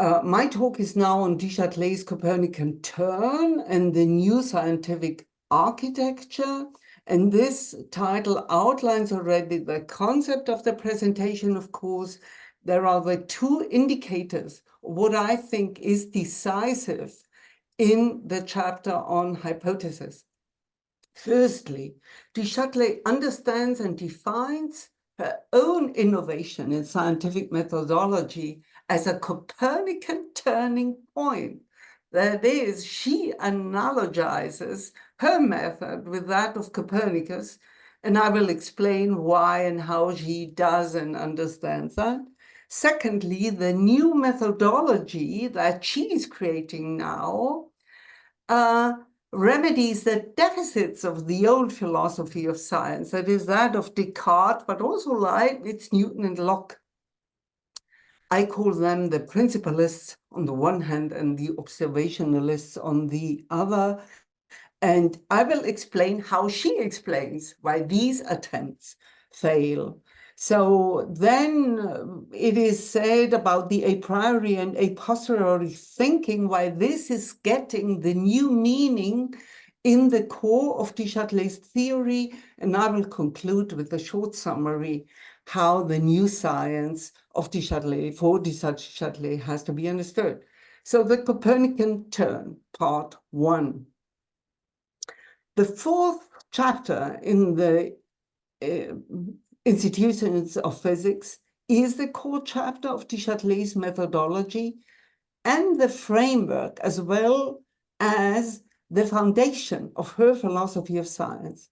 My talk is now on Du Châtelet's Copernican turn and the new scientific architecture. And this title outlines already the concept of the presentation, of course. There are the two indicators, what I think is decisive in the chapter on hypotheses. Firstly, Du Châtelet understands and defines her own innovation in scientific methodology as a Copernican turning point. That is, she analogizes her method with that of Copernicus, and I will explain why and how she does and understands that. Secondly, the new methodology that she is creating now remedies the deficits of the old philosophy of science, that is that of Descartes, but also Leibniz, Newton, and Locke. I call them the principalists on the one hand and the observationalists on the other. And I will explain how she explains why these attempts fail. So then it is said about the a priori and a posteriori thinking, why this is getting the new meaning in the core of Du Châtelet's theory. And I will conclude with a short summary how the new science of Du Châtelet, for Du Châtelet, has to be understood. So the Copernican turn, part 1. The fourth chapter in the Institutions of Physics is the core chapter of Du Châtelet's methodology and the framework, as well as the foundation of her philosophy of science.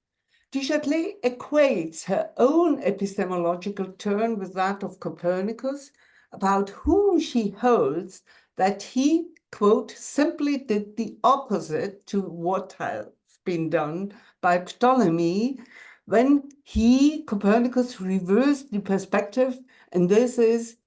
Du Châtelet equates her own epistemological turn with that of Copernicus, about whom she holds that he, quote, simply did the opposite to what has been done by Ptolemy, when he, Copernicus, reversed the perspective, and this is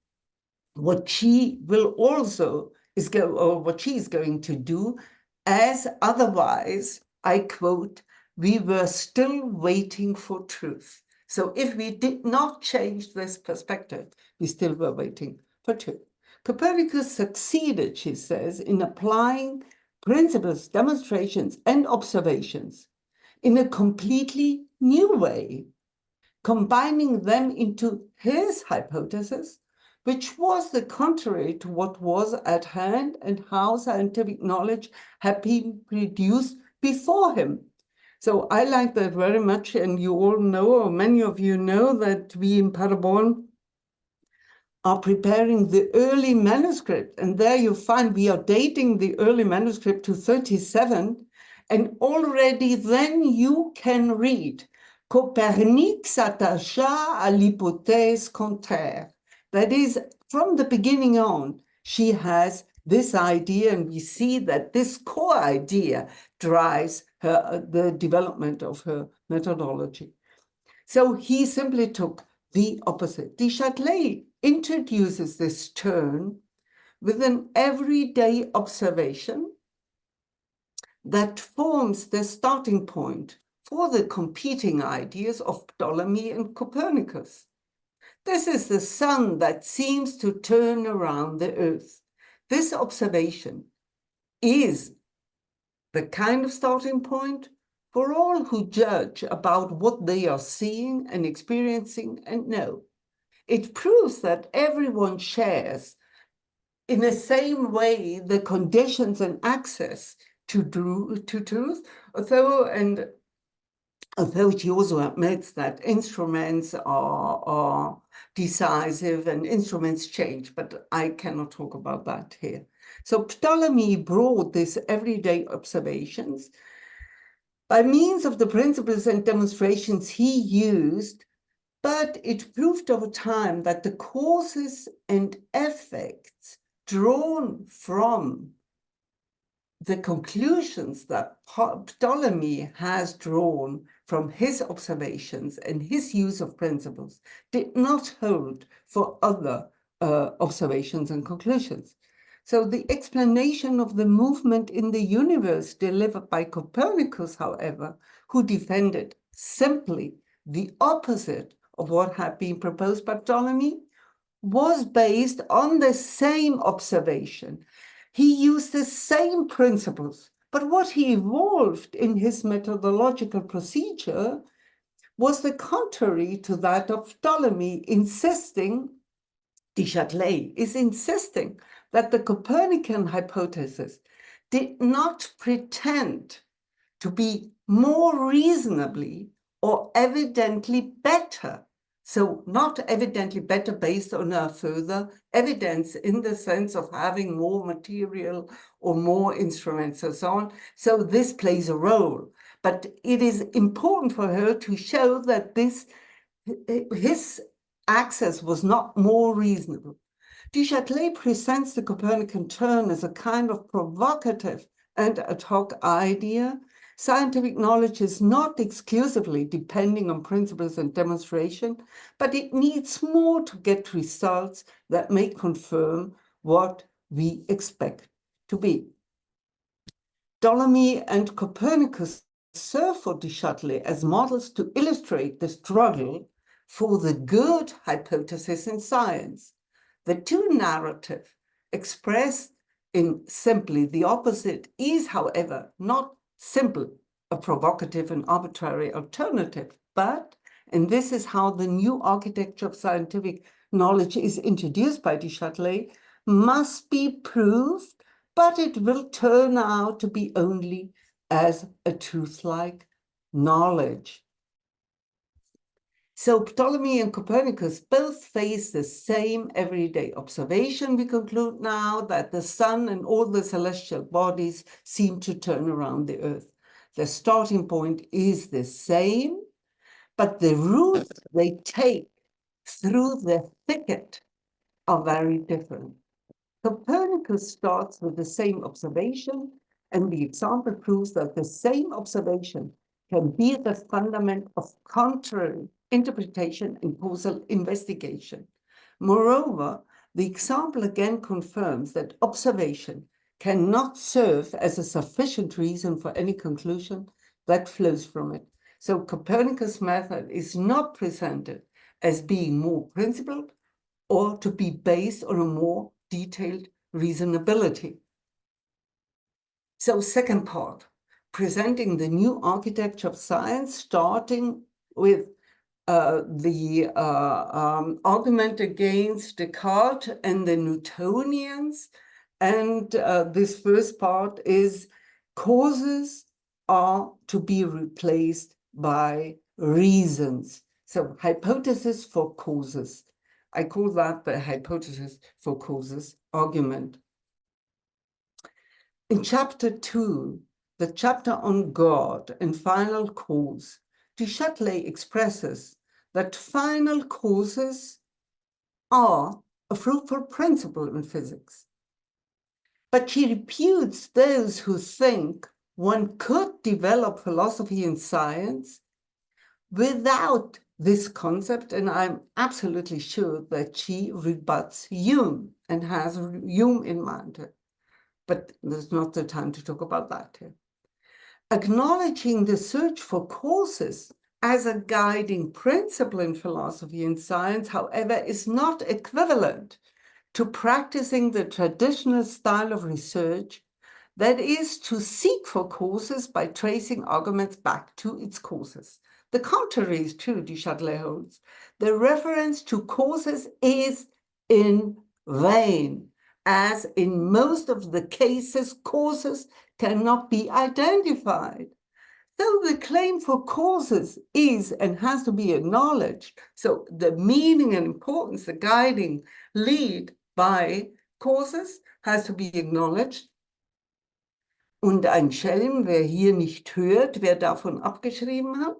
what she will also what she is going to do, as otherwise, I quote, we were still waiting for truth. So if we did not change this perspective, we still were waiting for truth. Copernicus succeeded, she says, in applying principles, demonstrations, and observations in a completely new way, combining them into his hypothesis, which was the contrary to what was at hand and how scientific knowledge had been produced before him. So I like that very much, and you all know, or many of you know, that we in Paderborn are preparing the early manuscript, and there you find we are dating the early manuscript to 37, and already then you can read Copernic s'attacha à l'hypothèse contraire. That is, from the beginning on, she has this idea, and we see that this core idea drives the development of her methodology. So he simply took the opposite. Du Châtelet introduces this turn with an everyday observation that forms the starting point for the competing ideas of Ptolemy and Copernicus. This is the sun that seems to turn around the earth. This observation is the kind of starting point for all who judge about what they are seeing and experiencing and know. It proves that everyone shares in the same way the conditions and access to truth, although she also admits that instruments are decisive and instruments change, but I cannot talk about that here. So Ptolemy brought these everyday observations by means of the principles and demonstrations he used, but it proved over time that the causes and effects drawn from the conclusions that Ptolemy has drawn from his observations and his use of principles did not hold for other observations and conclusions. So the explanation of the movement in the universe delivered by Copernicus, however, who defended simply the opposite of what had been proposed by Ptolemy, was based on the same observation. He used the same principles, but what he evolved in his methodological procedure was the contrary to that of Ptolemy, Du Châtelet is insisting that the Copernican hypothesis did not pretend to be more reasonably or evidently better. So not evidently better based on a further evidence in the sense of having more material or more instruments and so on. So this plays a role. But it is important for her to show that his access was not more reasonable. Du Châtelet presents the Copernican turn as a kind of provocative and ad hoc idea. Scientific knowledge is not exclusively depending on principles and demonstration, but it needs more to get results that may confirm what we expect to be. Ptolemy and Copernicus serve for Du Châtelet as models to illustrate the struggle for the good hypothesis in science. The two narratives expressed in simply the opposite is, however, not simple, a provocative and arbitrary alternative, but, and this is how the new architecture of scientific knowledge is introduced by Du Châtelet, must be proved, but it will turn out to be only as a truth-like knowledge. So Ptolemy and Copernicus both face the same everyday observation. We conclude now that the sun and all the celestial bodies seem to turn around the earth. The starting point is the same, but the routes they take through the thicket are very different. Copernicus starts with the same observation, and the example proves that the same observation can be the fundament of contrary interpretation and causal investigation. Moreover, the example again confirms that observation cannot serve as a sufficient reason for any conclusion that flows from it. So Copernicus' method is not presented as being more principled or to be based on a more detailed reasonability. So second part, presenting the new architecture of science, starting with the argument against Descartes and the Newtonians. And this first part is causes are to be replaced by reasons. So hypothesis for causes. I call that the hypothesis for causes argument. In chapter 2, the chapter on God and final cause, Du Châtelet expresses that final causes are a fruitful principle in physics. But she reputes those who think one could develop philosophy and science without this concept, and I'm absolutely sure that she rebuts Hume and has Hume in mind. But there's not the time to talk about that here. Acknowledging the search for causes as a guiding principle in philosophy and science, however, is not equivalent to practicing the traditional style of research, that is to seek for causes by tracing arguments back to its causes. The contrary is true, Du Châtelet holds. The reference to causes is in vain, as in most of the cases, causes cannot be identified. So the claim for causes is and has to be acknowledged. So the meaning and importance, the guiding lead by causes has to be acknowledged. Und ein Schelm, wer hier nicht hört, wer davon abgeschrieben hat.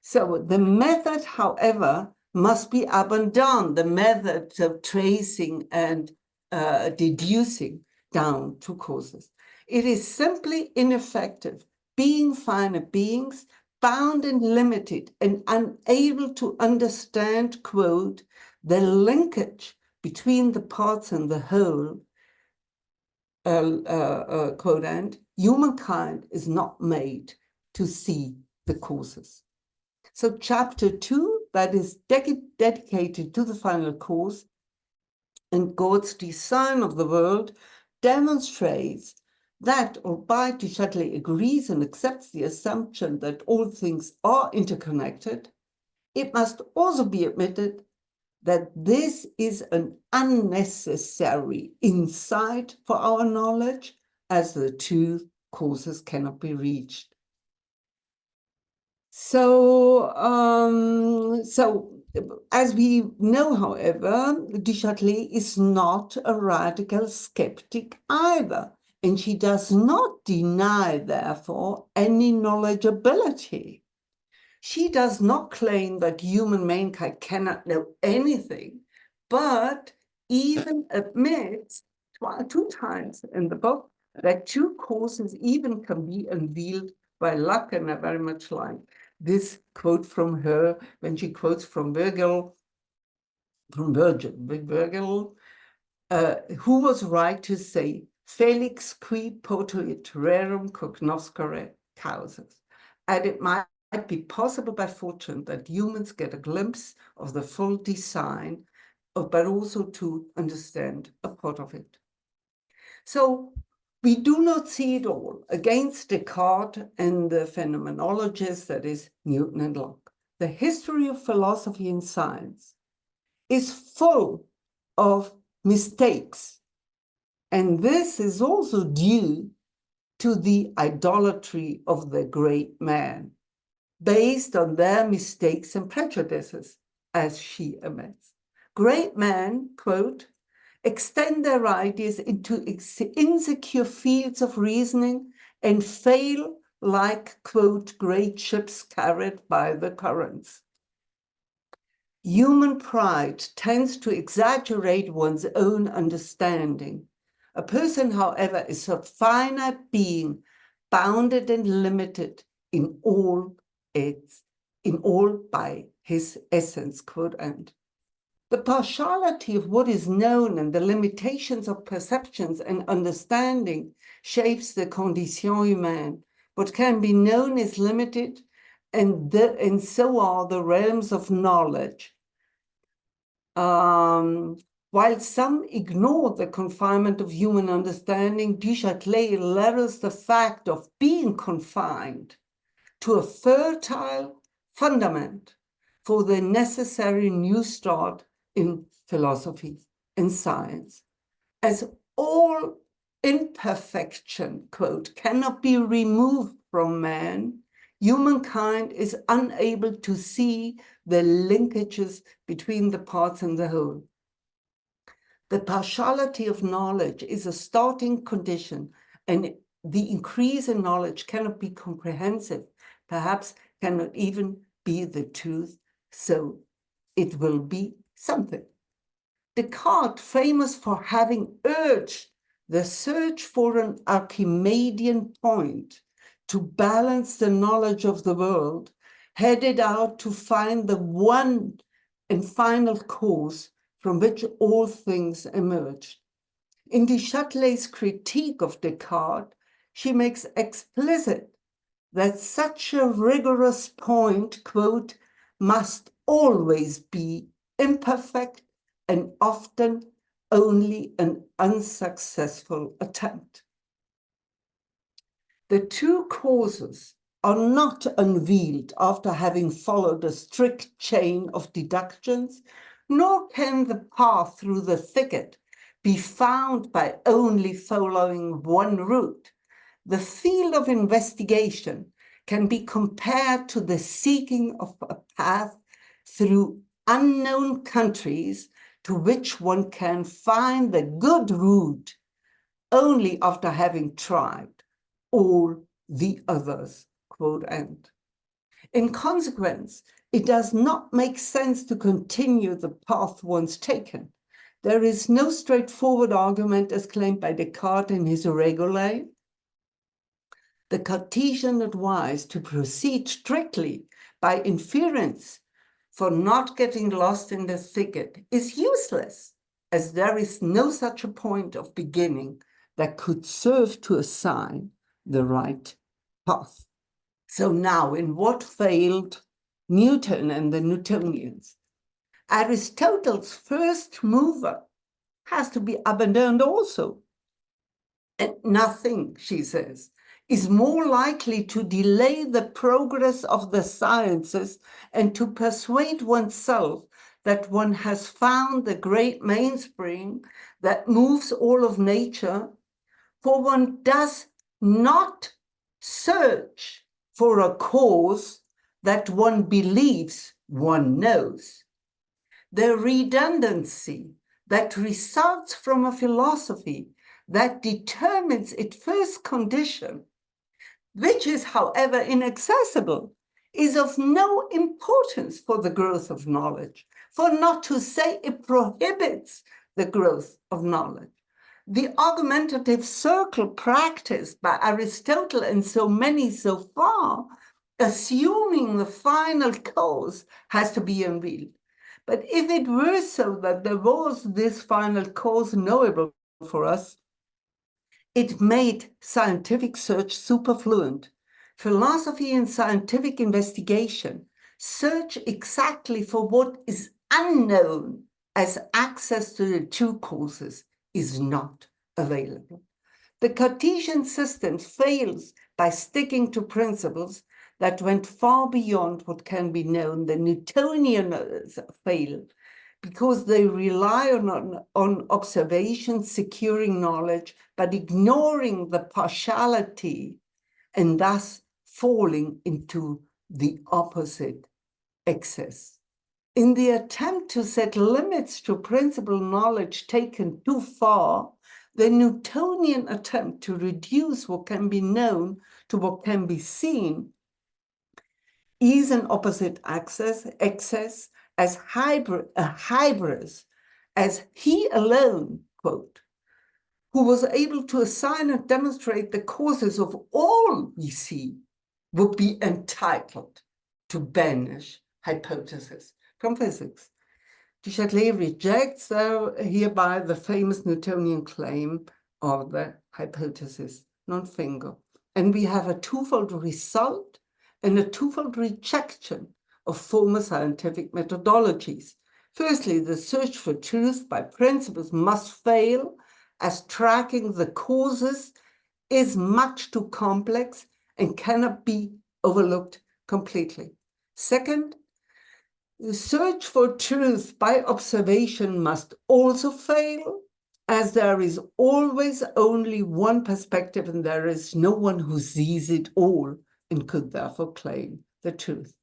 So the method, however, must be abandoned, the method of tracing and deducing down to causes. It is simply ineffective, being finite beings, bound and limited and unable to understand, quote, the linkage between the parts and the whole, quote, and humankind is not made to see the causes. So chapter 2, that is dedicated to the final cause, and God's design of the world demonstrates that, albeit Du Châtelet agrees and accepts the assumption that all things are interconnected, it must also be admitted that this is an unnecessary insight for our knowledge, as the two causes cannot be reached. So as we know, however, Du Châtelet is not a radical skeptic either, and she does not deny, therefore, any knowledgeability. She does not claim that human mankind cannot know anything, but even admits two times in the book that two causes even can be unveiled by luck, and I very much like this quote from her when she quotes from Virgil, who was right to say, Felix qui potuit rerum cognoscere causas. And it might be possible by fortune that humans get a glimpse of the full design, but also to understand a part of it. So we do not see it all against Descartes and the phenomenologists, that is Newton and Locke. The history of philosophy and science is full of mistakes. And this is also due to the idolatry of the great man, based on their mistakes and prejudices, as she admits. Great men, quote, extend their ideas into insecure fields of reasoning and fail like, quote, great ships carried by the currents. Human pride tends to exaggerate one's own understanding. A person, however, is a finite being, bounded and limited in all by his essence, quote end. The partiality of what is known and the limitations of perceptions and understanding shapes the condition humaine. What can be known is limited, and so are the realms of knowledge. While some ignore the confinement of human understanding, Du Châtelet levels the fact of being confined to a fertile fundament for the necessary new start in philosophy and science. As all imperfection, quote, cannot be removed from man, humankind is unable to see the linkages between the parts and the whole. The partiality of knowledge is a starting condition, and the increase in knowledge cannot be comprehensive, perhaps cannot even be the truth, so it will be something. Descartes, famous for having urged the search for an Archimedean point to balance the knowledge of the world, headed out to find the one and final cause from which all things emerged. In Du Châtelet's critique of Descartes, she makes explicit that such a rigorous point, quote, must always be imperfect and often only an unsuccessful attempt. The two causes are not unveiled after having followed a strict chain of deductions, nor can the path through the thicket be found by only following one route. The field of investigation can be compared to the seeking of a path through unknown countries to which one can find the good route only after having tried all the others, quote end. In consequence, it does not make sense to continue the path once taken. There is no straightforward argument as claimed by Descartes in his Regulae. The Cartesian advice to proceed strictly by inference for not getting lost in the thicket is useless, as there is no such a point of beginning that could serve to assign the right path. So now, in what failed Newton and the Newtonians? Aristotle's first mover has to be abandoned also. And nothing, she says, is more likely to delay the progress of the sciences and to persuade oneself that one has found the great mainspring that moves all of nature, for one does not search for a cause that one believes one knows. The redundancy that results from a philosophy that determines its first condition, which is, however, inaccessible, is of no importance for the growth of knowledge, for not to say it prohibits the growth of knowledge. The argumentative circle practiced by Aristotle and so many so far, assuming the final cause has to be unveiled. But if it were so that there was this final cause knowable for us, it made scientific search superfluent. Philosophy and scientific investigation search exactly for what is unknown, as access to the true causes is not available. The Cartesian system fails by sticking to principles that went far beyond what can be known. The Newtonians fail because they rely on observation, securing knowledge, but ignoring the partiality and thus falling into the opposite excess. In the attempt to set limits to principal knowledge taken too far, the Newtonian attempt to reduce what can be known to what can be seen is an opposite excess as a hybris, as he alone, quote, who was able to assign and demonstrate the causes of all we see, would be entitled to banish hypotheses from physics. Du Châtelet rejects hereby the famous Newtonian claim of the hypothesis non fingo. And we have a twofold result and a twofold rejection of former scientific methodologies. Firstly, the search for truth by principles must fail, as tracking the causes is much too complex and cannot be overlooked completely. Second, the search for truth by observation must also fail, as there is always only one perspective and there is no one who sees it all and could therefore claim the truth.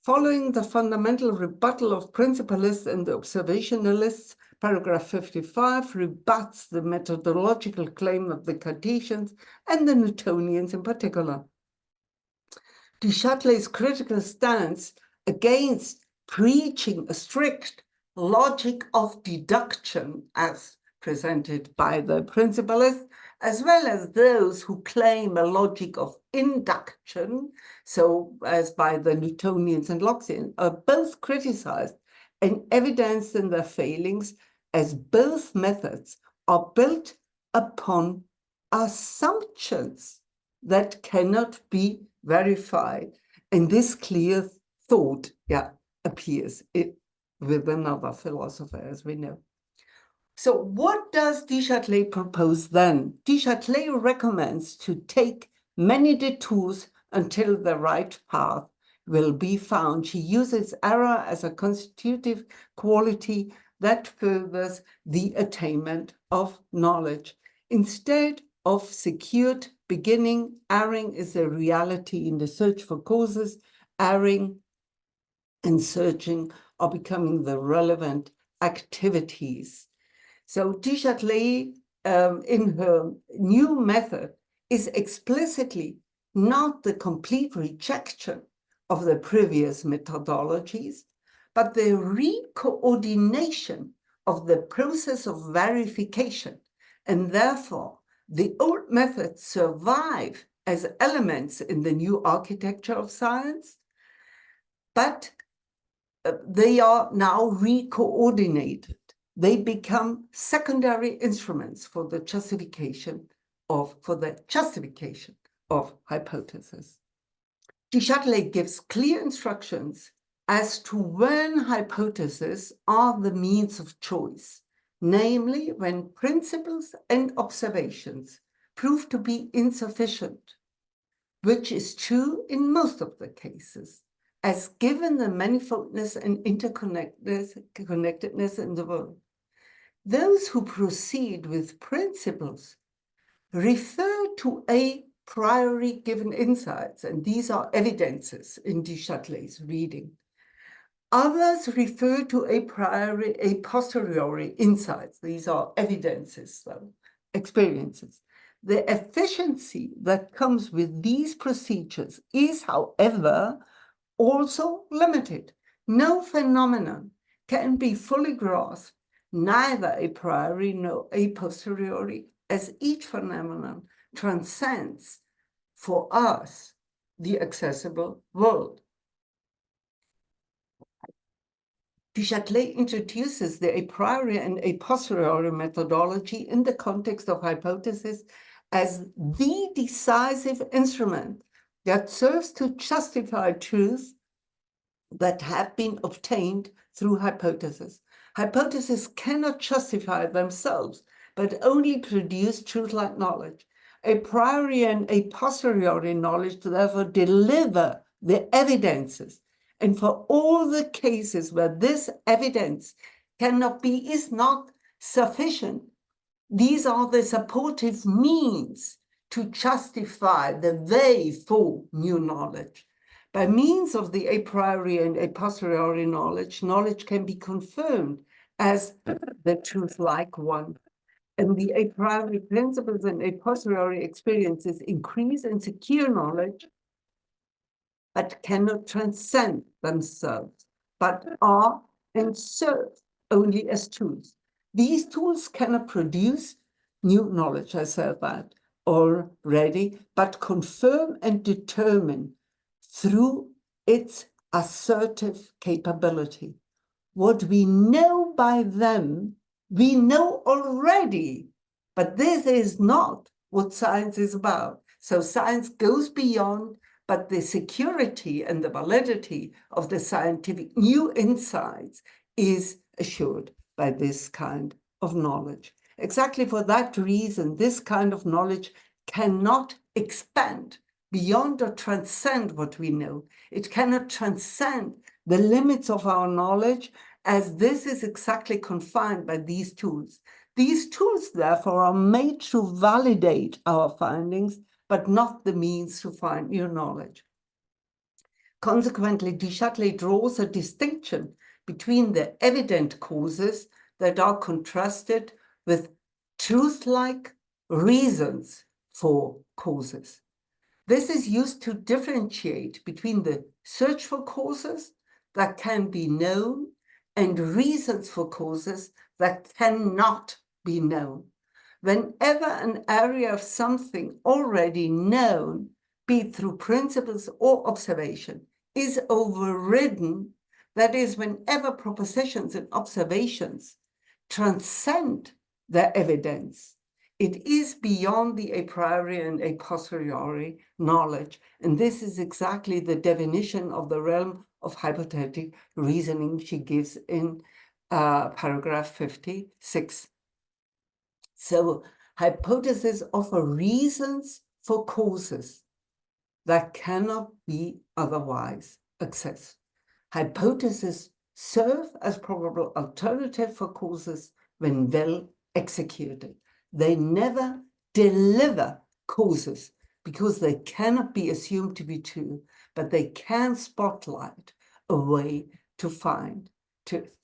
Following the fundamental rebuttal of principalists and the observationalists, paragraph 55 rebuts the methodological claim of the Cartesians and the Newtonians in particular. Du Châtelet's critical stance against preaching a strict logic of deduction as presented by the principalists, as well as those who claim a logic of induction, so as by the Newtonians and Lockeans, are both criticized and evidenced in their failings, as both methods are built upon assumptions that cannot be verified. And this clear thought appears with another philosopher, as we know. So what does Du Châtelet propose then? Du Châtelet recommends to take many detours until the right path will be found. She uses error as a constitutive quality that furthers the attainment of knowledge. Instead of secured beginning, erring is a reality in the search for causes. Erring and searching are becoming the relevant activities. So Du Châtelet, in her new method, is explicitly not the complete rejection of the previous methodologies, but the recoordination of the process of verification. And therefore, the old methods survive as elements in the new architecture of science, but they are now recoordinated. They become secondary instruments for the justification of hypotheses. Du Châtelet gives clear instructions as to when hypotheses are the means of choice namely when principles and observations prove to be insufficient, which is true in most of the cases, as given the manifoldness and interconnectedness in the world. Those who proceed with principles refer to a priori given insights, and these are evidences in Du Châtelet's reading. Others refer to a posteriori insights. These are evidences, though, experiences. The efficiency that comes with these procedures is, however, also limited. No phenomenon can be fully grasped, neither a priori nor a posteriori, as each phenomenon transcends for us the accessible world. Du Châtelet introduces the a priori and a posteriori methodology in the context of hypothesis as the decisive instrument that serves to justify truths that have been obtained through hypothesis. Hypotheses cannot justify themselves, but only produce truth-like knowledge. A priori and a posteriori knowledge therefore deliver the evidences. And for all the cases where this evidence is not sufficient, these are the supportive means to justify the way for new knowledge. By means of the a priori and a posteriori knowledge, knowledge can be confirmed as the truth-like one. And the a priori principles and a posteriori experiences increase and secure knowledge, but cannot transcend themselves, but are and serve only as tools. These tools cannot produce new knowledge, I said that already, but confirm and determine through its assertive capability. What we know by them, we know already, but this is not what science is about. So science goes beyond, but the security and the validity of the scientific new insights is assured by this kind of knowledge. Exactly for that reason, this kind of knowledge cannot expand beyond or transcend what we know. It cannot transcend the limits of our knowledge, as this is exactly confined by these tools. These tools, therefore, are made to validate our findings, but not the means to find new knowledge. Consequently, Du Châtelet draws a distinction between the evident causes that are contrasted with truth-like reasons for causes. This is used to differentiate between the search for causes that can be known and reasons for causes that cannot be known. Whenever an area of something already known, be it through principles or observation, is overridden, that is, whenever propositions and observations transcend their evidence, it is beyond the a priori and a posteriori knowledge. And this is exactly the definition of the realm of hypothetical reasoning she gives in paragraph 56. So hypotheses offer reasons for causes that cannot be otherwise accessed. Hypotheses serve as probable alternative for causes when well executed. They never deliver causes because they cannot be assumed to be true, but they can spotlight a way to find truth.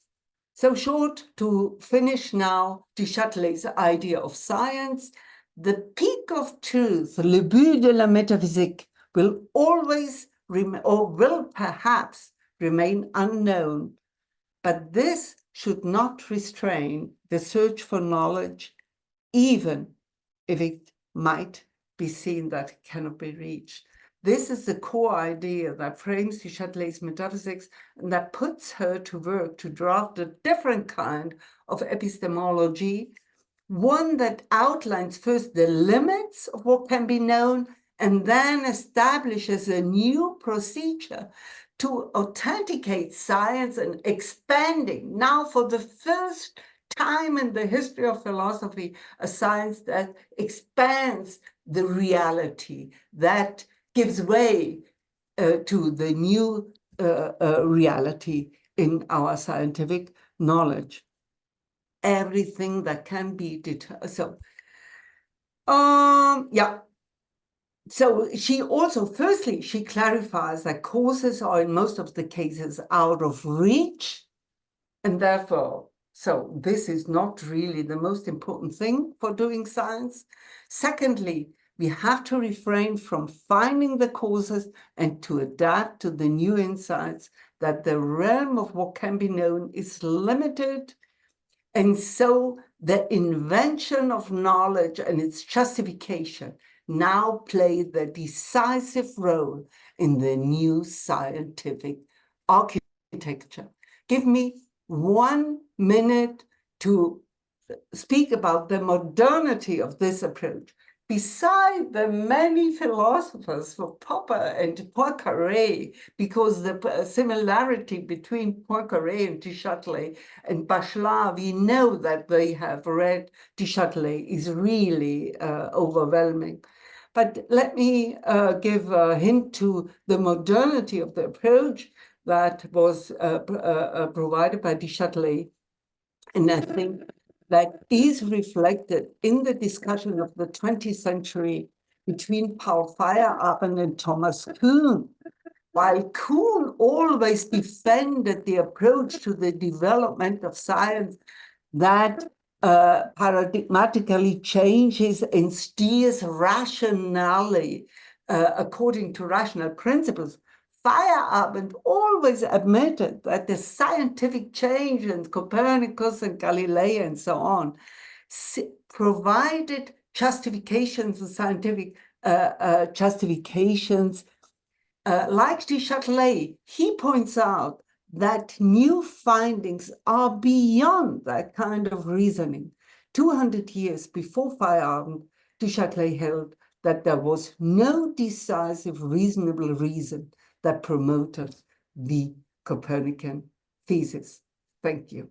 So short, to finish now, Du Châtelet's idea of science, the peak of truth, le but de la métaphysique, will always or will perhaps remain unknown, but this should not restrain the search for knowledge, even if it might be seen that it cannot be reached. This is the core idea that frames Du Châtelet's metaphysics and that puts her to work to draft a different kind of epistemology, one that outlines first the limits of what can be known and then establishes a new procedure to authenticate science and expanding now for the first time in the history of philosophy, a science that expands the reality, that gives way to the new reality in our scientific knowledge. Everything that can be determined. So, yeah. So she also, firstly, she clarifies that causes are in most of the cases out of reach, and therefore, so this is not really the most important thing for doing science. Secondly, we have to refrain from finding the causes and to adapt to the new insights, that the realm of what can be known is limited. And so the invention of knowledge and its justification now play the decisive role in the new scientific architecture. Give me 1 minute to speak about the modernity of this approach. Beside the many philosophers for Popper and Poincaré, because the similarity between Poincaré and Du Châtelet and Bachelard, we know that they have read Du Châtelet, is really overwhelming. But let me give a hint to the modernity of the approach that was provided by Du Châtelet. And I think that is reflected in the discussion of the 20th century between Paul Feyerabend and Thomas Kuhn. While Kuhn always defended the approach to the development of science that paradigmatically changes and steers rationally according to rational principles, Feyerabend always admitted that the scientific change in Copernicus and Galilei and so on provided justifications and scientific justifications. Like Du Châtelet, he points out that new findings are beyond that kind of reasoning. 200 years before Feyerabend, Du Châtelet held that there was no decisive reasonable reason that promoted the Copernican thesis. Thank you.